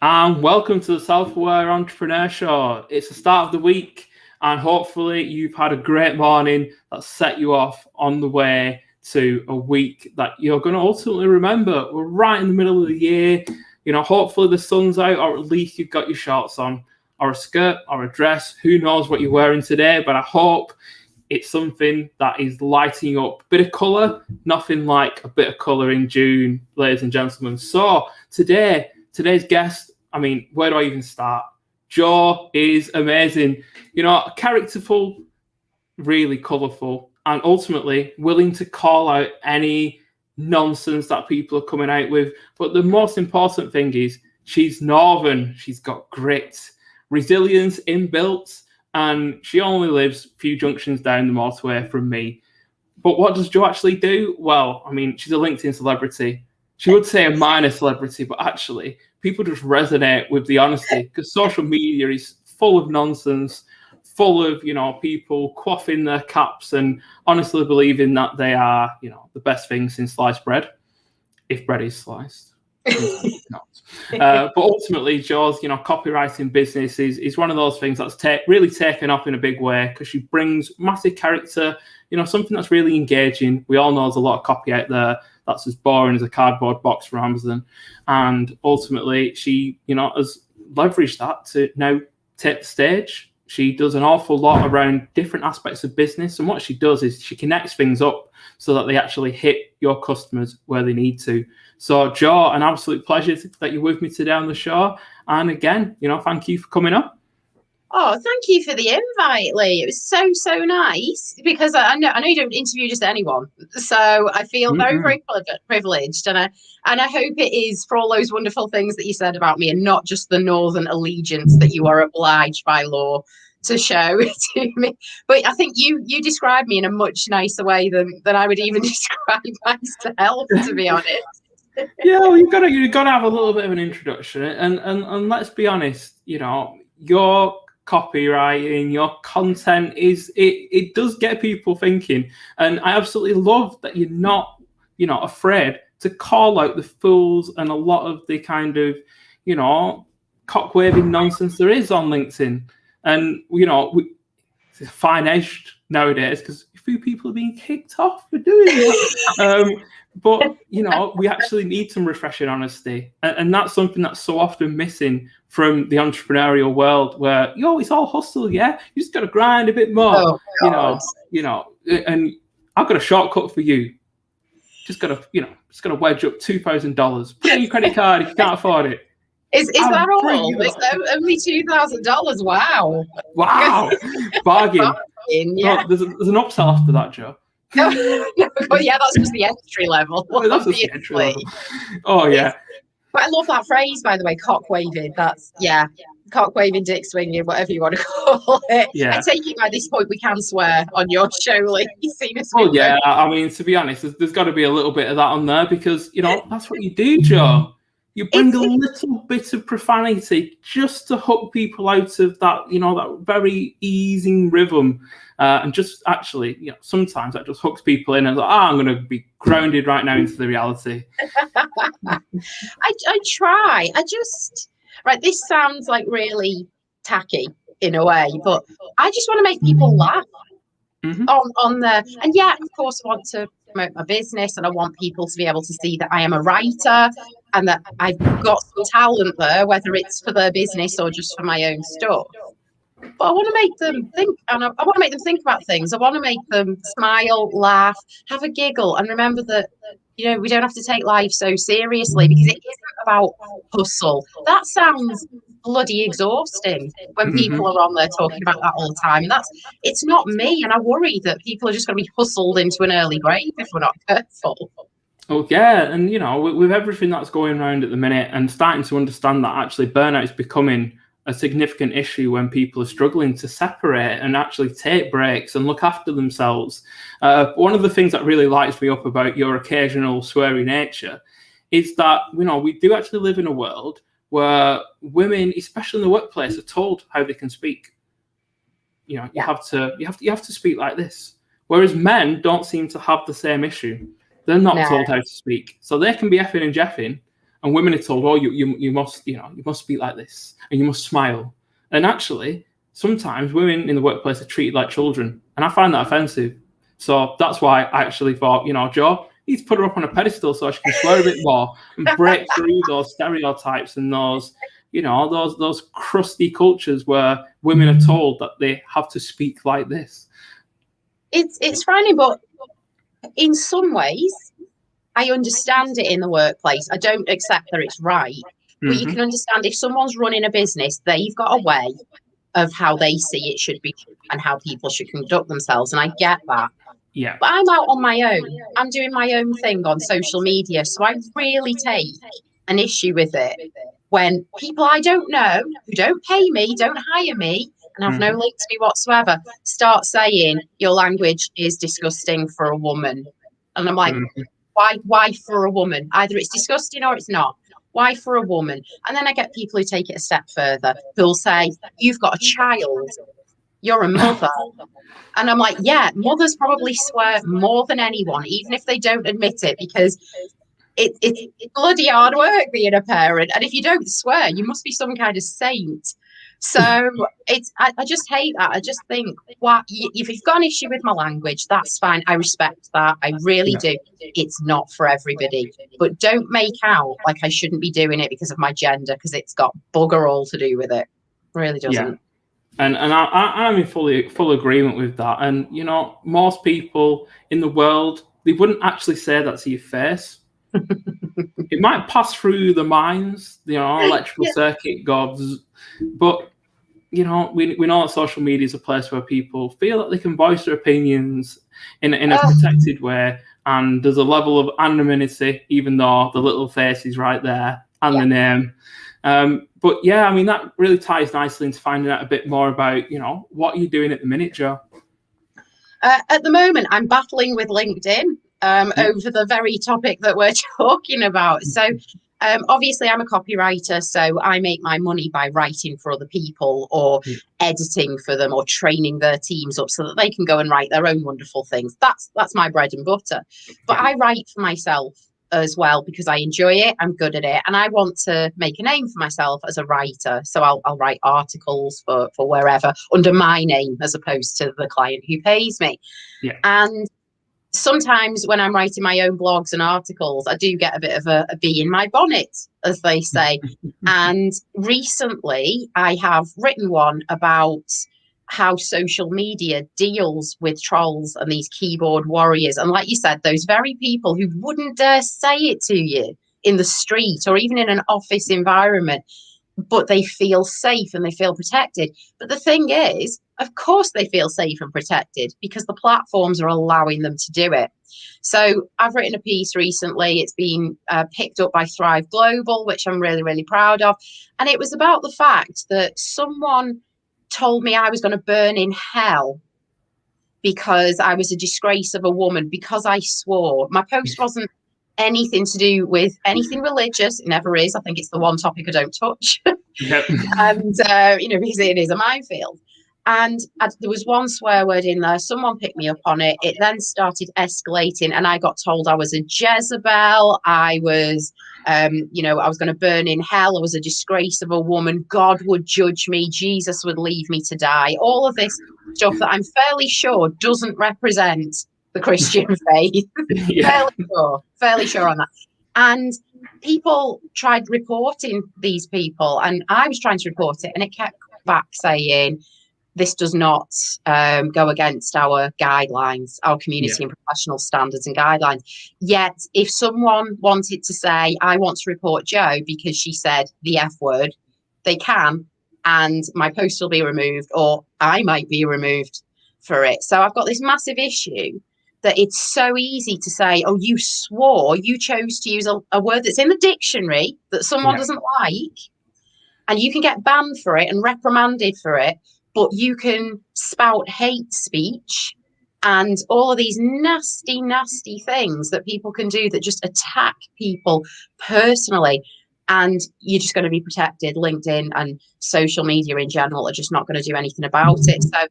And welcome to the Self-Aware Entrepreneur Show. It's the start of the week, and hopefully you've had a great morning that set you off on the way to a week that you're going to ultimately remember. We're right in the middle of the year. Hopefully the sun's out, or at least you've got your shorts on, or a skirt, or a dress. Who knows what you're wearing today, but I hope it's something that is lighting up. Bit of colour, nothing like a bit of colour in June, ladies and gentlemen. So today's guest, where do I even start? Jo is amazing. Characterful, really colourful, and ultimately willing to call out any nonsense that people are coming out with. But the most important thing is she's northern. She's got grit, resilience inbuilt, and she only lives a few junctions down the motorway from me. But what does Jo actually do? Well, she's a LinkedIn celebrity. She would say a minor celebrity, but actually people just resonate with the honesty, because social media is full of nonsense, full of, people quaffing their caps and honestly believing that they are, the best thing since sliced bread, if bread is sliced. Not. But ultimately, Jo's, copywriting business is one of those things that's really taken off in a big way, because she brings massive character, something that's really engaging. We all know there's a lot of copy out there that's as boring as a cardboard box from Amazon. And ultimately, she, has leveraged that to now take the stage. She does an awful lot around different aspects of business. And what she does is she connects things up so that they actually hit your customers where they need to. So, Jo, an absolute pleasure that you're with me today on the show. And again, thank you for coming on. Oh, thank you for the invite, Lee. It was so nice, because I know you don't interview just anyone, so I feel very privileged, and I hope it is for all those wonderful things that you said about me, and not just the northern allegiance that you are obliged by law to show to me. But I think you described me in a much nicer way than I would even describe myself, to be honest. Yeah, well, you've got to have a little bit of an introduction, and let's be honest, your copywriting, your content it does get people thinking, and I absolutely love that you're not afraid to call out the fools and a lot of the kind of cock-waving nonsense there is on LinkedIn. And it's fine-edged nowadays because a few people are being kicked off for doing that. But we actually need some refreshing honesty, and that's something that's so often missing from the entrepreneurial world, where it's all hustle. Yeah, you just got to grind a bit more. And I've got a shortcut for you. Just got to wedge up $2,000. Put it on your credit card if you can't afford it. Is that all? Is that only $2,000? Wow! Bargain. Yeah. No, there's an upsell after that, Jo. No, yeah, that's just the entry level. That's just the entry level. Oh yeah. But I love that phrase, by the way, cock waving. Cock waving, dick swinging, whatever you want to call it. Yeah. I take it by this point we can swear on your show, Lee. Well, yeah. To be honest, there's got to be a little bit of that on there, because that's what you do, Jo. You bring a little bit of profanity just to hook people out of that, that very easing rhythm. And just actually, sometimes that just hooks people in and like, I'm going to be grounded right now into the reality. I try. This sounds like really tacky in a way, but I just want to make people laugh and yeah, of course, I want to promote my business, and I want people to be able to see that I am a writer and that I've got some talent there, whether it's for their business or just for my own stuff. But I want to make them think, and I want to make them think about things. I want to make them smile, laugh, have a giggle, and remember that, we don't have to take life so seriously, because it isn't about hustle. That sounds bloody exhausting when people are on there talking about that all the time. And it's not me. And I worry that people are just going to be hustled into an early grave if we're not careful. Oh, yeah. And, with everything that's going around at the minute, and starting to understand that actually burnout is becoming a significant issue when people are struggling to separate and actually take breaks and look after themselves. One of the things that really lights me up about your occasional sweary nature is that, we do actually live in a world where women, especially in the workplace, are told how they can speak. You have to speak like this. Whereas men don't seem to have the same issue. They're not told how to speak. So they can be effing and jeffing, and women are told, oh, you must, you must speak like this, and you must smile. And actually, sometimes women in the workplace are treated like children, and I find that offensive. So that's why I actually thought, Joe, you need to put her up on a pedestal so she can swear a bit more and break through those stereotypes and those, those crusty cultures where women are told that they have to speak like this. It's funny, but in some ways, I understand it in the workplace. I don't accept that it's right, but you can understand if someone's running a business, they've got a way of how they see it should be and how people should conduct themselves. And I get that. Yeah. But I'm out on my own. I'm doing my own thing on social media. So I really take an issue with it when people I don't know, who don't pay me, don't hire me, and have no link to me whatsoever, start saying your language is disgusting for a woman. And I'm like, why for a woman? Either it's disgusting or it's not. Why for a woman? And then I get people who take it a step further, who'll say, you've got a child, you're a mother. And I'm like, yeah, mothers probably swear more than anyone, even if they don't admit it, because it's bloody hard work being a parent. And if you don't swear, you must be some kind of saint. So I just hate that. I just think, if you've got an issue with my language, that's fine. I respect that. I really do. It's not for everybody. But don't make out like I shouldn't be doing it because of my gender, because it's got bugger all to do with it. It really doesn't. Yeah. And I'm in full agreement with that. And, most people in the world, they wouldn't actually say that to your face. It might pass through the minds, electrical circuit gods, but we know that social media is a place where people feel that they can voice their opinions in a protected way, and there's a level of anonymity, even though the little face is right there and the name. But yeah, I mean, that really ties nicely into finding out a bit more about, what you're doing at the minute, Jo. At the moment, I'm battling with LinkedIn over the very topic that we're talking about. So obviously, I'm a copywriter, so I make my money by writing for other people or editing for them or training their teams up so that they can go and write their own wonderful things. That's my bread and butter. But I write for myself as well because I enjoy it, I'm good at it, and I want to make a name for myself as a writer. So I'll write articles for wherever under my name as opposed to the client who pays me. Yeah. And sometimes when I'm writing my own blogs and articles, I do get a bit of a bee in my bonnet, as they say. And recently I have written one about how social media deals with trolls and these keyboard warriors. And like you said, those very people who wouldn't dare say it to you in the street or even in an office environment, but they feel safe and they feel protected. But the thing is, of course they feel safe and protected because the platforms are allowing them to do it. So I've written a piece recently. It's been picked up by Thrive Global, which I'm really, really proud of. And it was about the fact that someone told me I was going to burn in hell because I was a disgrace of a woman, because I swore. My post wasn't anything to do with anything religious. It never is. I think it's the one topic I don't touch. Yep. And, because it is a minefield. And there was one swear word in there. Someone picked me up on it. It then started escalating, and I got told I was a Jezebel. I was, I was going to burn in hell. I was a disgrace of a woman. God would judge me. Jesus would leave me to die. All of this stuff that I'm fairly sure doesn't represent the Christian faith. Fairly sure on that. And people tried reporting these people, and I was trying to report it, and it kept back saying, this does not go against our guidelines, our community and professional standards and guidelines. Yet, if someone wanted to say, I want to report Jo because she said the F word, they can, and my post will be removed, or I might be removed for it. So I've got this massive issue that it's so easy to say, oh, you swore, you chose to use a word that's in the dictionary that someone doesn't like, and you can get banned for it and reprimanded for it. But you can spout hate speech and all of these nasty, nasty things that people can do that just attack people personally. And you're just going to be protected. LinkedIn and social media in general are just not going to do anything about it. So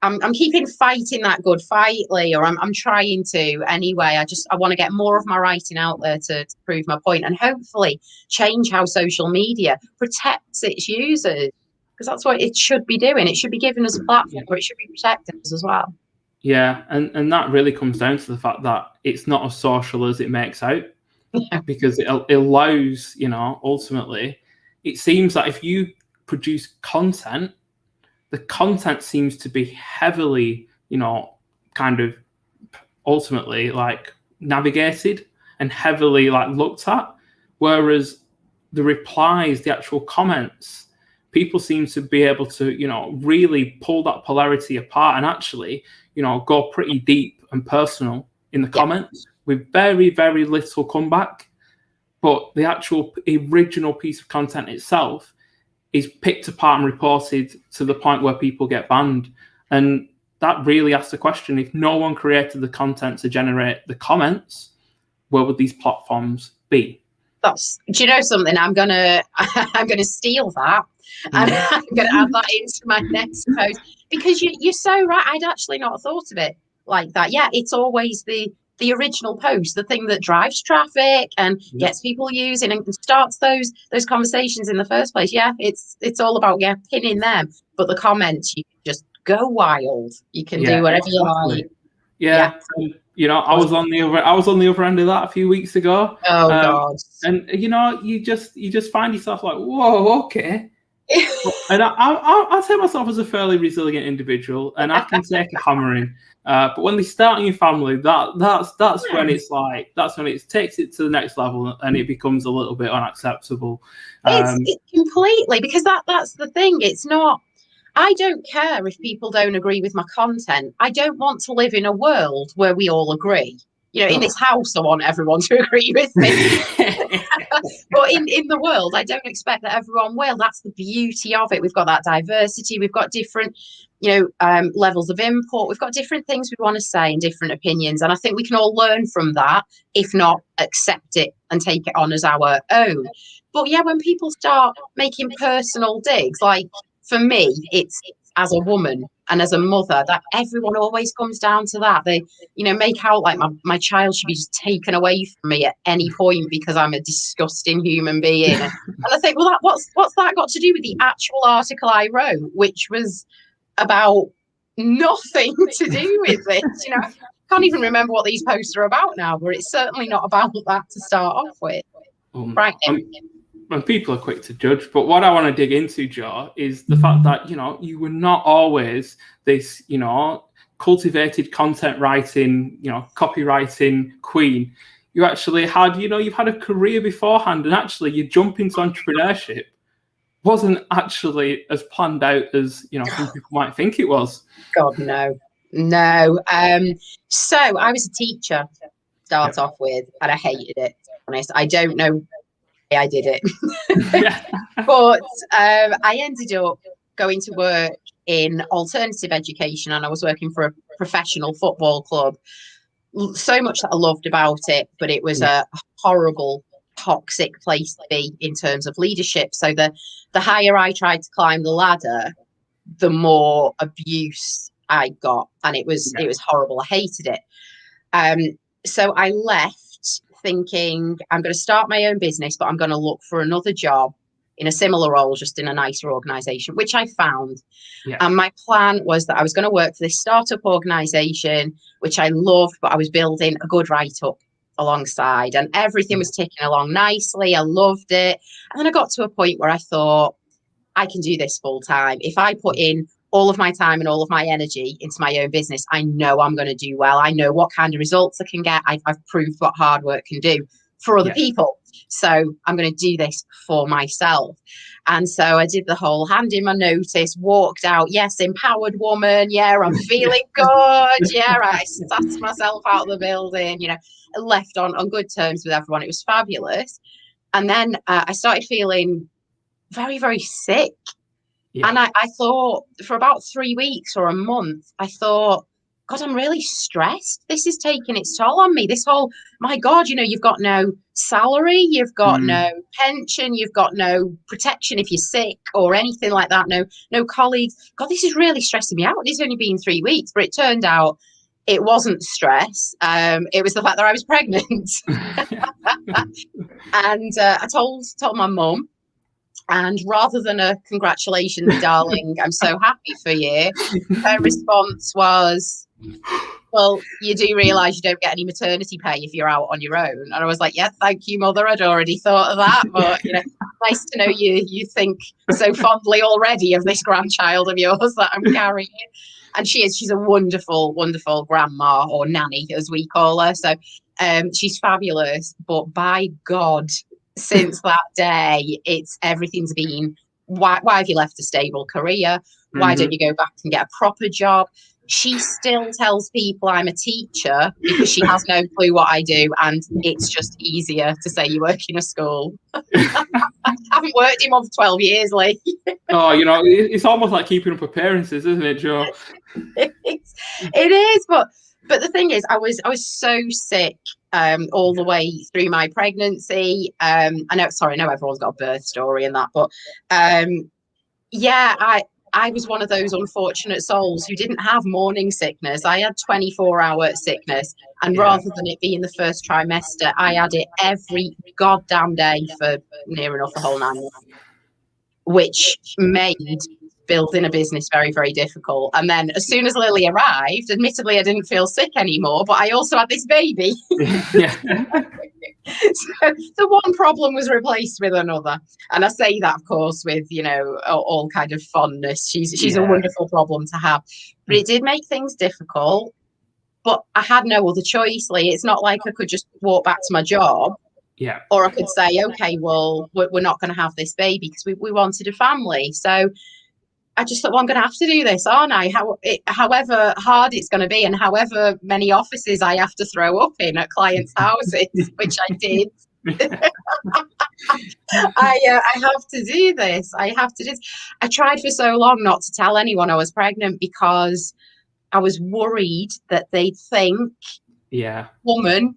I'm keeping fighting that good fight, Lee, or I'm trying to anyway. I want to get more of my writing out there to prove my point, and hopefully change how social media protects its users, because that's what it should be doing. It should be giving us a platform, but it should be protecting us as well. Yeah, and that really comes down to the fact that it's not as social as it makes out, because it allows, ultimately, it seems that if you produce content, the content seems to be heavily, kind of ultimately like navigated and heavily like looked at, whereas the replies, the actual comments, people seem to be able to, really pull that polarity apart and actually, go pretty deep and personal in the comments with very, very little comeback. But the actual original piece of content itself is picked apart and reported to the point where people get banned. And that really asks the question, if no one created the content to generate the comments, where would these platforms be? Do you know something? I'm gonna steal that, and I'm gonna add that into my next post, because you're so right. I'd actually not thought of it like that. Yeah, it's always the original post, the thing that drives traffic and gets people using and starts those conversations in the first place. Yeah, it's all about pinning them. But the comments, you can just go wild. You can do whatever you like. Yeah. I was on the other end of that a few weeks ago. Oh God. And you just find yourself like, whoa, okay. And I take myself as a fairly resilient individual, and I can take a hammering. But when they start in your family, that's when it takes it to the next level, and it becomes a little bit unacceptable. It's completely, because that's the thing. It's not. I don't care if people don't agree with my content. I don't want to live in a world where we all agree. In this house, I want everyone to agree with me. But in the world, I don't expect that everyone will. That's the beauty of it. We've got that diversity. We've got different, levels of input. We've got different things we want to say and different opinions. And I think we can all learn from that, if not accept it and take it on as our own. But yeah, when people start making personal digs, like, for me, it's as a woman and as a mother, that everyone always comes down to that. They, make out like my child should be just taken away from me at any point because I'm a disgusting human being. And I think, well, what's that got to do with the actual article I wrote, which was about nothing to do with this? I can't even remember what these posts are about now, but it's certainly not about that to start off with. Right. And people are quick to judge, but what I want to dig into, Jo, is the fact that you were not always this cultivated content writing, copywriting queen. You actually had you've had a career beforehand, and actually your jump into entrepreneurship wasn't actually as planned out as some people might think it was. God, no. So I was a teacher to start off with, and I hated it, to be honest. I don't know I did it. But I ended up going to work in alternative education, and I was working for a professional football club. So much that I loved about it, but it was a horrible, toxic place to be in terms of leadership. So the higher I tried to climb the ladder, the more abuse I got, and it was horrible. I hated it. So I left thinking, I'm going to start my own business, but I'm going to look for another job in a similar role, just in a nicer organization, which I found. And my plan was that I was going to work for this startup organization, which I loved, but I was building a good write-up alongside, and everything was ticking along nicely. I loved it. And then I got to a point where I thought, I can do this full time. If I put in all of my time and all of my energy into my own business, I know I'm going to do well. I know what kind of results I can get. I've proved what hard work can do for other people. So I'm going to do this for myself. And so I did the whole hand in my notice, walked out. Yes, empowered woman. Yeah, I'm feeling good. Yeah, I sassed myself out of the building, left on good terms with everyone. It was fabulous. And then I started feeling very, very sick. And I thought, for about 3 weeks or a month, I thought, God, I'm really stressed. This is taking its toll on me. This whole, my God, you've got no salary, you've got no pension, you've got no protection if you're sick or anything like that. No colleagues. God, this is really stressing me out. This has only been 3 weeks, but it turned out it wasn't stress. It was the fact that I was pregnant. And I told my mum. And rather than a congratulations, darling, I'm so happy for you, her response was, well, you do realise you don't get any maternity pay if you're out on your own. And I was like, yeah, thank you, Mother. I'd already thought of that. But, nice to know you think so fondly already of this grandchild of yours that I'm carrying. And she's a wonderful, wonderful grandma, or nanny, as we call her. So she's fabulous. But by God, since that day, everything's been, why have you left a stable career? Why don't you go back and get a proper job? She still tells people I'm a teacher because she has no clue what I do, and it's just easier to say you work in a school. I haven't worked in one for 12 years, Lee. Oh, it's almost like keeping up appearances, isn't it, Jo? It is, but the thing is, I was so sick all the way through my pregnancy. I know everyone's got a birth story and that, but I was one of those unfortunate souls who didn't have morning sickness. I had 24-hour sickness, and rather than it being the first trimester, I had it every goddamn day for near enough a whole 9 months, which made building a business very, very difficult. And then as soon as Lily arrived, admittedly, I didn't feel sick anymore, but I also had this baby. So one problem was replaced with another. And I say that, of course, with, all kind of fondness. She's a wonderful problem to have. But it did make things difficult. But I had no other choice, Lee. It's not like I could just walk back to my job. Yeah. Or I could say, okay, well, we're not going to have this baby because we wanted a family. So I just thought, well, I'm going to have to do this, aren't I? However hard it's going to be, and however many offices I have to throw up in at clients' houses, which I did. I have to do this. I tried for so long not to tell anyone I was pregnant because I was worried that they'd think, woman,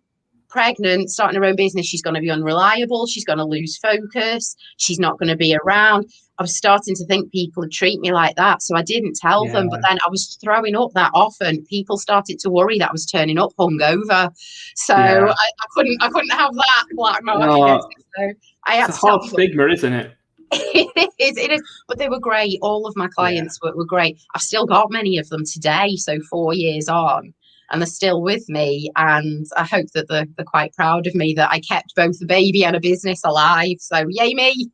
pregnant, starting her own business, she's going to be unreliable, she's going to lose focus, she's not going to be around. I was starting to think people would treat me like that, so I didn't tell them. But then I was throwing up that often. People started to worry that I was turning up hungover, so I couldn't have that black mark. So I had it's a hard stigma, isn't it? It is. But they were great. All of my clients were great. I've still got many of them today, so 4 years on. And they're still with me, and I hope that they're quite proud of me that I kept both the baby and a business alive. So yay me!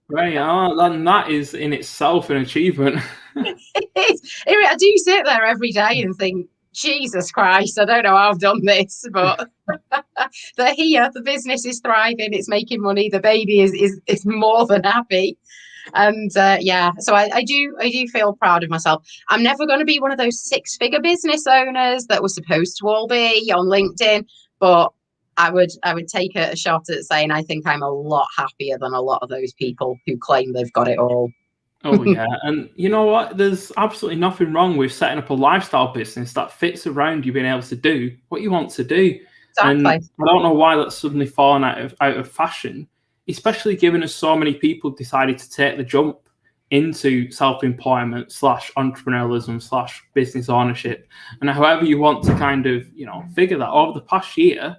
Right, and that is in itself an achievement. It is. I do sit there every day and think, Jesus Christ, I don't know how I've done this, but they're here. The business is thriving. It's making money. The baby is more than happy. And so I do feel proud of myself. I'm never going to be one of those 6-figure business owners that we're supposed to all be on LinkedIn, but I would take a shot at saying I think I'm a lot happier than a lot of those people who claim they've got it all. Oh yeah, and you know what? There's absolutely nothing wrong with setting up a lifestyle business that fits around you being able to do what you want to do. Exactly. And I don't know why that's suddenly fallen out of fashion, especially given as so many people decided to take the jump into self-employment / entrepreneurialism / business ownership. And however you want to kind of, figure that, over the past year,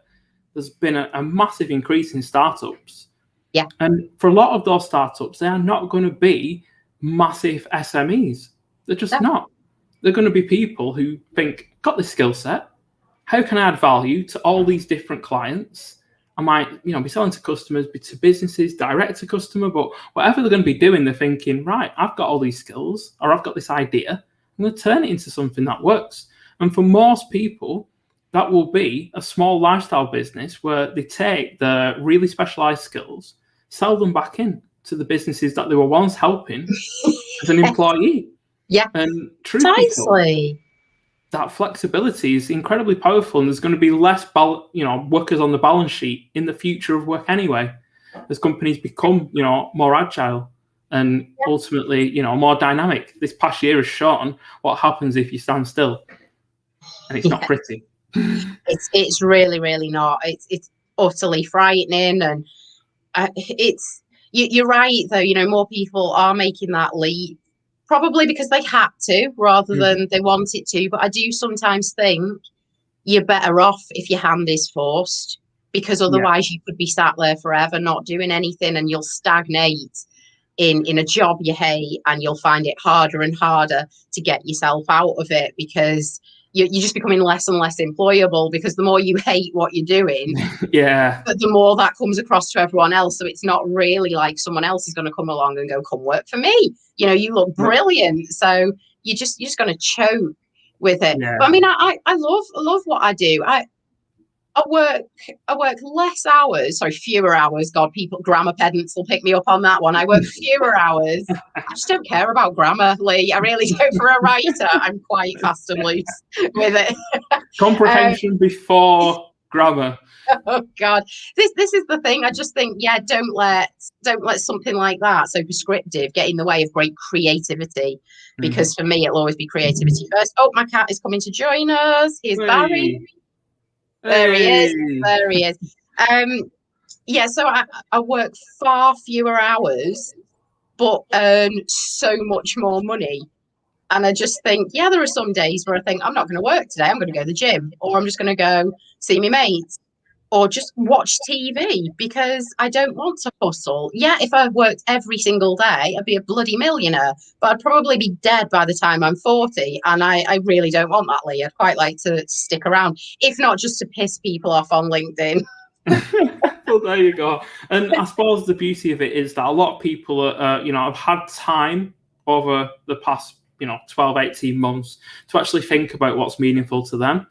there's been a massive increase in startups. Yeah. And for a lot of those startups, they are not going to be massive SMEs. They're just not. They're going to be people who think, got this skill set, how can I add value to all these different clients? I might, be selling to customers, to businesses, direct to customer, but whatever they're going to be doing, they're thinking, right, I've got all these skills, or I've got this idea, I'm going to turn it into something that works. And for most people, that will be a small lifestyle business where they take the really specialized skills, sell them back in to the businesses that they were once helping as an employee. Yeah. And truth be told, that flexibility is incredibly powerful, and there's going to be less workers on the balance sheet in the future of work anyway, as companies become more agile and ultimately more dynamic. This past year has shown what happens if you stand still. and it's not pretty. It's really, really not. It's utterly frightening, and you're right though. You know, more people are making that leap, probably because they had to rather than they wanted to. But I do sometimes think you're better off if your hand is forced, because otherwise you could be sat there forever not doing anything, and you'll stagnate in a job you hate, and you'll find it harder and harder to get yourself out of it, because you're just becoming less and less employable, because the more you hate what you're doing, but the more that comes across to everyone else. So it's not really like someone else is going to come along and go, come work for me, you know, you look brilliant. So you're just going to choke with it. But I mean, I love what I do. I work less hours, sorry, fewer hours. God, people, grammar pedants will pick me up on that one. I work fewer hours. I just don't care about grammar, Lee. I really don't. For a writer, I'm quite fast and loose with it. Comprehension before grammar. Oh God, this is the thing. I just think, don't let something like that, so prescriptive, get in the way of great creativity. Because for me, it'll always be creativity first. Oh, my cat is coming to join us. Here's Barry. There he is. There he is. So I work far fewer hours, but earn so much more money. And I just think, there are some days where I think, I'm not going to work today. I'm going to go to the gym, or I'm just going to go see my mates, or just watch TV, because I don't want to hustle. Yeah, if I worked every single day, I'd be a bloody millionaire, but I'd probably be dead by the time I'm 40. And I really don't want that, Lee. I'd quite like to stick around, if not just to piss people off on LinkedIn. Well, there you go. And I suppose the beauty of it is that a lot of people have had time over the past 12, 18 months to actually think about what's meaningful to them.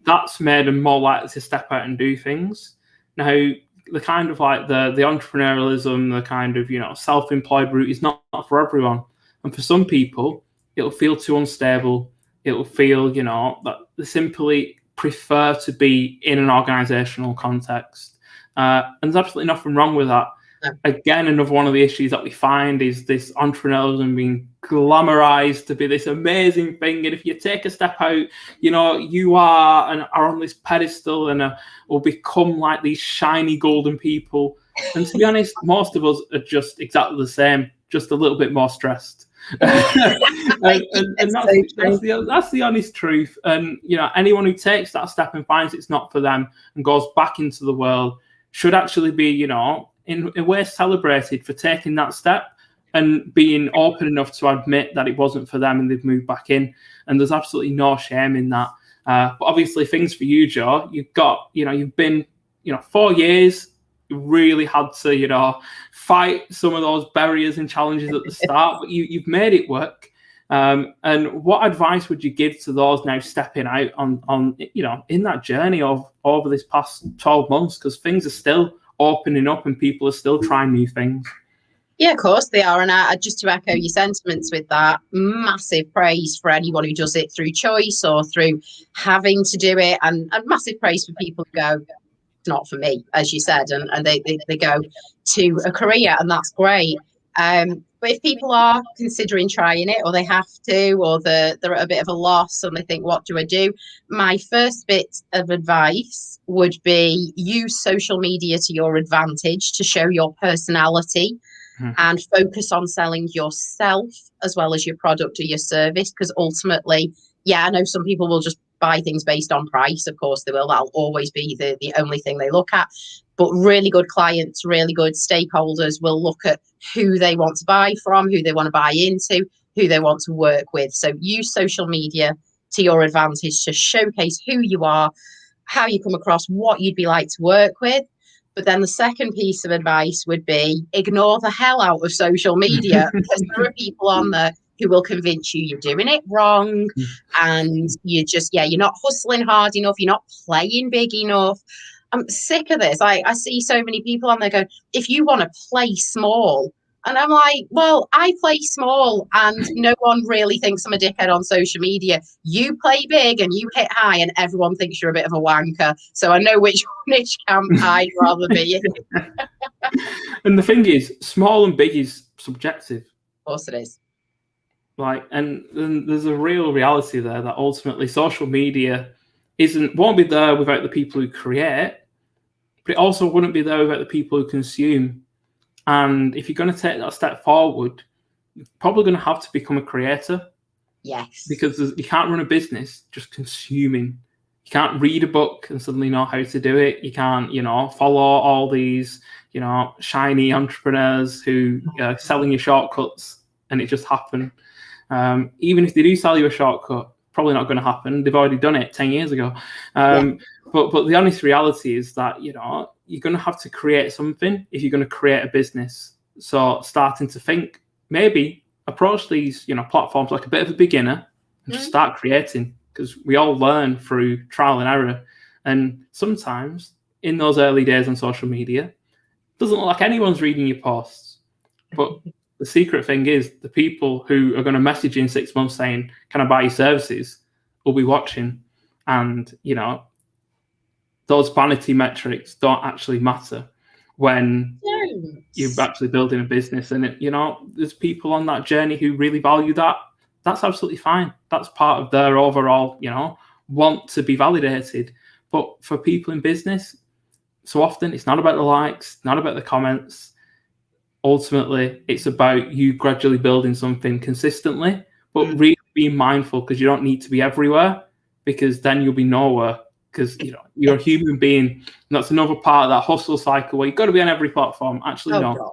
That's made them more likely to step out and do things. Now, the kind of like the entrepreneurialism, the kind of self-employed route is not for everyone. And for some people, it'll feel too unstable. It'll feel that they simply prefer to be in an organizational context. And there's absolutely nothing wrong with that. Again, another one of the issues that we find is this entrepreneurialism being glamorized to be this amazing thing. And if you take a step out, you are on this pedestal and will become like these shiny golden people. And to be honest, most of us are just exactly the same, just a little bit more stressed. and that's the honest truth. And anyone who takes that step and finds it's not for them and goes back into the world should actually be, in a way, celebrated for taking that step and being open enough to admit that it wasn't for them and they've moved back in. And there's absolutely no shame in that. But obviously, things for you, Joe, you've been, 4 years. You really had to, fight some of those barriers and challenges at the start, but you've made it work. And what advice would you give to those now stepping out on in that journey of over this past 12 months? Because things are still opening up and people are still trying new things. Yeah, of course they are. And I just to echo your sentiments with that, massive praise for anyone who does it through choice or through having to do it, and massive praise for people who go, it's not for me, as you said, and they go to a career, and that's great. But if people are considering trying it, or they have to, or they're at a bit of a loss and they think, what do I do? My first bit of advice would be use social media to your advantage to show your personality and focus on selling yourself as well as your product or your service. Because ultimately, I know some people will just buy things based on price. Of course they will. That'll always be the only thing they look at. But really good clients, really good stakeholders will look at who they want to buy from, who they want to buy into, who they want to work with. So use social media to your advantage to showcase who you are, how you come across, what you'd be like to work with. But then the second piece of advice would be ignore the hell out of social media, because there are people on there who will convince you you're doing it wrong, and you're not hustling hard enough, you're not playing big enough. I'm sick of this. I see so many people on there going, if you want to play small. And I'm like, well, I play small and no one really thinks I'm a dickhead on social media. You play big and you hit high and everyone thinks you're a bit of a wanker. So I know which camp I'd rather be in. And the thing is, small and big is subjective. Of course it is. Like, and there's a real reality there that ultimately social media won't be there without the people who create, but it also wouldn't be there without the people who consume. And if you're going to take that step forward, you're probably going to have to become a creator. Yes. Because you can't run a business just consuming. You can't read a book and suddenly know how to do it. You can't, follow all these, shiny entrepreneurs who are selling you shortcuts and it just happened. Even if they do sell you a shortcut, probably not going to happen. They've already done it 10 years ago. But the honest reality is that, you're going to have to create something if you're going to create a business. So starting to think, maybe approach these, platforms like a bit of a beginner and just start creating, because we all learn through trial and error. And sometimes in those early days on social media, it doesn't look like anyone's reading your posts. But the secret thing is the people who are going to message you in 6 months saying, can I buy your services, will be watching. And, those vanity metrics don't actually matter when you're actually building a business. And, there's people on that journey who really value that. That's absolutely fine. That's part of their overall, want to be validated. But for people in business, so often it's not about the likes, not about the comments. Ultimately, it's about you gradually building something consistently, but really being mindful, because you don't need to be everywhere, because then you'll be nowhere. Because you're a human being, and that's another part of that hustle cycle where you've got to be on every platform. Actually, no. God.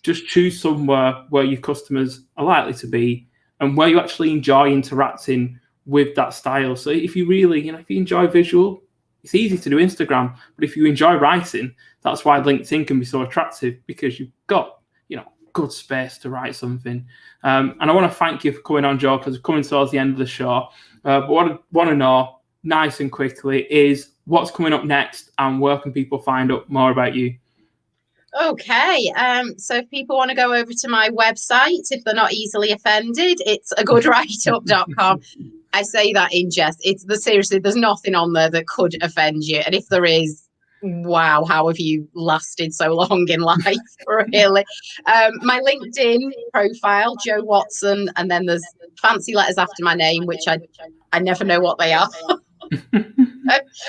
Just choose somewhere where your customers are likely to be and where you actually enjoy interacting with that style. So if you really, if you enjoy visual, it's easy to do Instagram. But if you enjoy writing, that's why LinkedIn can be so attractive, because you've got, good space to write something. And I want to thank you for coming on, Joe, because we're coming towards the end of the show. But what I want to know, nice and quickly, is what's coming up next and where can people find out more about you? Okay, so if people want to go over to my website, if they're not easily offended, it's agoodwriteup.com. I say that in jest. Seriously, there's nothing on there that could offend you. And if there is, wow, how have you lasted so long in life, really? My LinkedIn profile, Joe Watson, and then there's fancy letters after my name, which I never know what they are.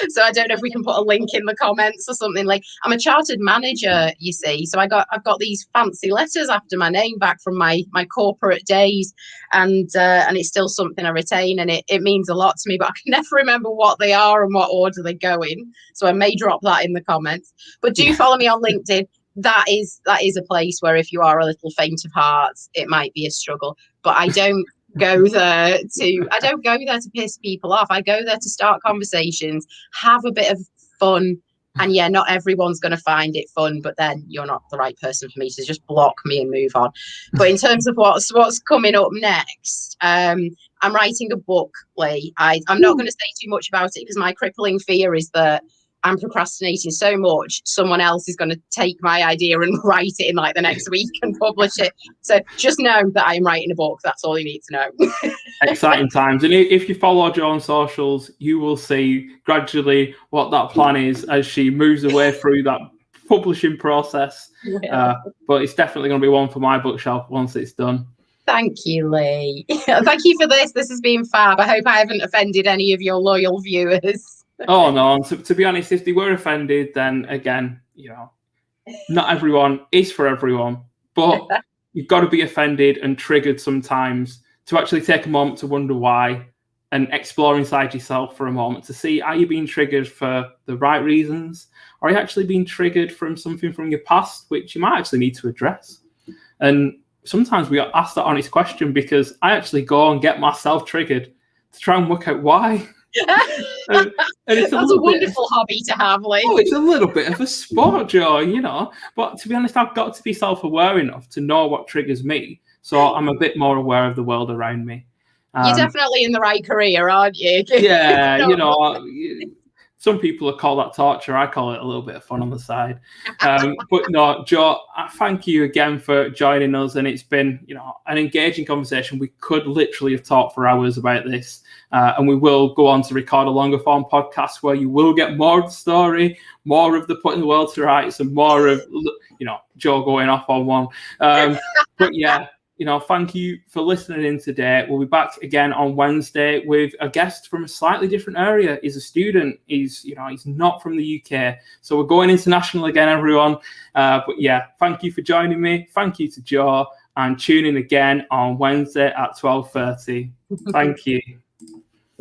So I don't know if we can put a link in the comments or something. Like, I'm a chartered manager, you see, so I've got these fancy letters after my name back from my corporate days, and it's still something I retain, and it means a lot to me, but I can never remember what they are and what order they go in, so I may drop that in the comments. But do follow me on LinkedIn. That is a place where if you are a little faint of heart, it might be a struggle, but I don't go there to piss people off. I go there to start conversations, have a bit of fun, and not everyone's going to find it fun, but then you're not the right person for me, so just block me and move on. But in terms of what's coming up next, I'm writing a book, Lee. I'm not going to say too much about it, because my crippling fear is that I'm procrastinating so much, someone else is going to take my idea and write it in like the next week and publish it. So just know that I'm writing a book. That's all you need to know. Exciting times. And if you follow Jo on socials, you will see gradually what that plan is as she moves away through that publishing process. But it's definitely going to be one for my bookshelf once it's done. Thank you, Lee. Thank you for this. This has been fab. I hope I haven't offended any of your loyal viewers. Oh, no. To be honest, if they were offended, then again, not everyone is for everyone. But you've got to be offended and triggered sometimes to actually take a moment to wonder why and explore inside yourself for a moment to see, are you being triggered for the right reasons? Or are you actually being triggered from something from your past, which you might actually need to address? And sometimes we ask that honest question, because I actually go and get myself triggered to try and work out why. And it's That's a wonderful hobby to have, Lee. Oh, it's a little bit of a sport, Joe, But to be honest, I've got to be self-aware enough to know what triggers me, so I'm a bit more aware of the world around me. You're definitely in the right career, aren't you? Yeah, some people call that torture. I call it a little bit of fun on the side. But no, Joe, I thank you again for joining us. And it's been, an engaging conversation. We could literally have talked for hours about this. And we will go on to record a longer form podcast where you will get more of the story, more of the putting the world to rights, and more of, Joe going off on one. But yeah, thank you for listening in today. We'll be back again on Wednesday with a guest from a slightly different area. He's a student. He's not from the UK. So we're going international again, everyone. But yeah, thank you for joining me. Thank you to Joe, and tune in again on Wednesday at 12:30. Thank you.